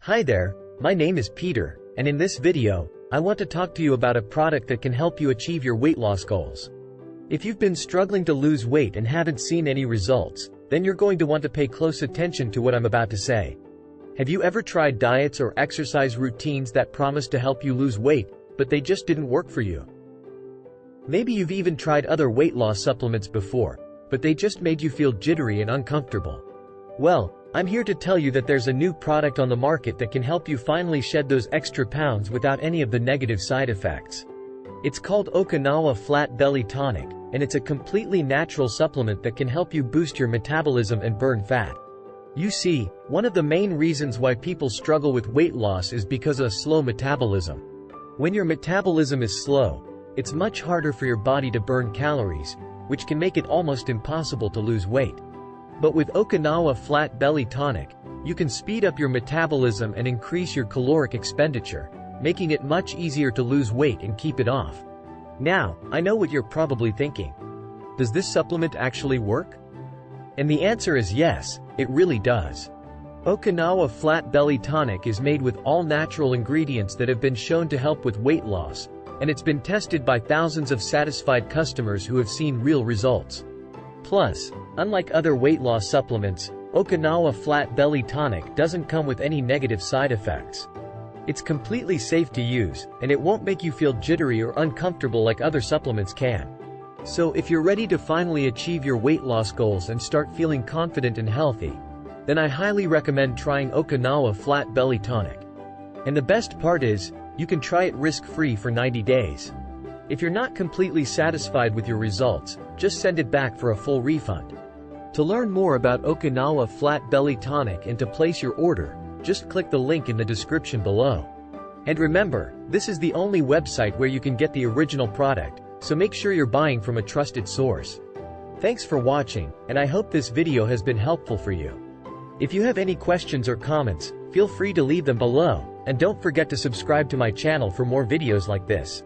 Hi there, my name is Peter, and in this video, I want to talk to you about a product that can help you achieve your weight loss goals. If you've been struggling to lose weight and haven't seen any results, then you're going to want to pay close attention to what I'm about to say. Have you ever tried diets or exercise routines that promise to help you lose weight, but they just didn't work for you? Maybe you've even tried other weight loss supplements before, but they just made you feel jittery and uncomfortable. Well, I'm here to tell you that there's a new product on the market that can help you finally shed those extra pounds without any of the negative side effects. It's called Okinawa Flat Belly Tonic, and it's a completely natural supplement that can help you boost your metabolism and burn fat. You see, one of the main reasons why people struggle with weight loss is because of a slow metabolism. When your metabolism is slow, it's much harder for your body to burn calories, which can make it almost impossible to lose weight. But with Okinawa Flat Belly Tonic, you can speed up your metabolism and increase your caloric expenditure, making it much easier to lose weight and keep it off. Now, I know what you're probably thinking. Does this supplement actually work? And the answer is yes, it really does. Okinawa Flat Belly Tonic is made with all natural ingredients that have been shown to help with weight loss, and it's been tested by thousands of satisfied customers who have seen real results. Plus, unlike other weight loss supplements, Okinawa Flat Belly Tonic doesn't come with any negative side effects. It's completely safe to use, and it won't make you feel jittery or uncomfortable like other supplements can. So if you're ready to finally achieve your weight loss goals and start feeling confident and healthy, then I highly recommend trying Okinawa Flat Belly Tonic. And the best part is, you can try it risk-free for 90 days. If you're not completely satisfied with your results, just send it back for a full refund. To learn more about Okinawa Flat Belly Tonic and to place your order, just click the link in the description below. And remember, this is the only website where you can get the original product, so make sure you're buying from a trusted source. Thanks for watching, and I hope this video has been helpful for you. If you have any questions or comments, feel free to leave them below, and don't forget to subscribe to my channel for more videos like this.